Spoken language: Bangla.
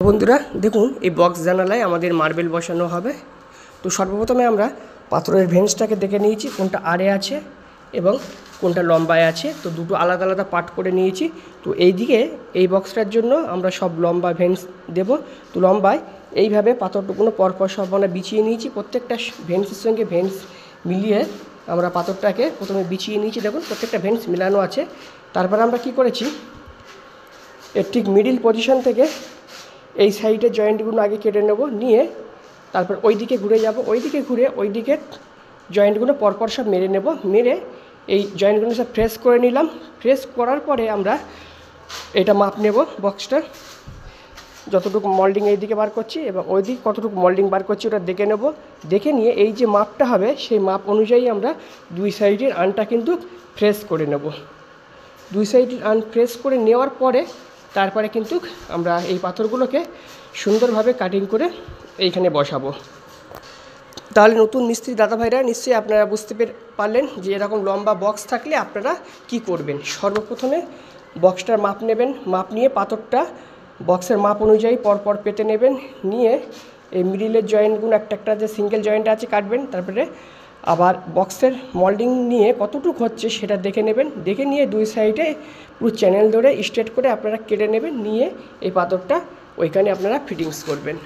বন্ধুরা দেখুন এই বক্স জানালায় আমাদের মার্বেল বসানো হবে। তো সর্বপ্রথমে আমরা পাথরের ভেন্সটাকে দেখে নিয়েছি কোনটা আড়ে আছে এবং কোনটা লম্বায় আছে। তো দুটো আলাদা আলাদা পার্ট করে নিয়েছি। তো এই দিকে এই বক্সটার জন্য আমরা সব লম্বা ভেন্স দেব। তো লম্বায় এইভাবে পাথরটুকুনো পরপর সব আমরা বিছিয়ে নিয়েছি। প্রত্যেকটা ভেন্সের সঙ্গে ভেন্স মিলিয়ে আমরা পাথরটাকে প্রথমে বিছিয়ে নিয়েছি। দেখুন প্রত্যেকটা ভেন্স মিলানো আছে। তারপর আমরা কি করেছি, এর ঠিক মিডিল পজিশন থেকে এই সাইডের জয়েন্টগুলো আগে কেটে নেব, নিয়ে তারপর ওই দিকে ঘুরে যাব, ওই দিকে ঘুরে ওই দিকের জয়েন্টগুলো পরপর সব মেরে নেব। মেরে এই জয়েন্টগুলো সব ফ্রেশ করে নিলাম। ফ্রেশ করার পরে আমরা এটা মাপ নেব, বক্সটা যতটুকু মল্ডিং এই দিকে বার করছি এবং ওই দিকে কতটুকু মল্ডিং বার করছি ওটা দেখে নেব। দেখে নিয়ে এই যে মাপটা হবে সেই মাপ অনুযায়ী আমরা দুই সাইডের আনটা কিন্তু ফ্রেশ করে নেব। দুই সাইডের আন ফ্রেশ করে নেওয়ার পরে তারপরে কিন্তু আমরা এই পাথরগুলোকে সুন্দরভাবে কাটিং করে এইখানে বসাবো। তাহলে নতুন মিস্ত্রি দাদা ভাইরা নিশ্চয়ই আপনারা বুঝতে পারলেন যে এরকম লম্বা বক্স থাকলে আপনারা কি করবেন। সর্বপ্রথমে বক্সটার মাপ নেবেন, মাপ নিয়ে পাথরটা বক্সের মাপ অনুযায়ী পরপর পেতে নেবেন। নিয়ে এই মিডিলের জয়েন্টগুলো একটা একটা যে সিঙ্গেল জয়েন্ট আছে কাটবেন। তারপরে আবার বক্সের মল্ডিং নিয়ে কতটুকু হচ্ছে সেটা দেখে নেবেন। দেখে নিয়ে দুই সাইডে পুরো চ্যানেল ধরে স্ট্রেট করে আপনারা কেটে নেবেন। নিয়ে এই পাথরটা ওইখানে আপনারা ফিটিংস করবেন।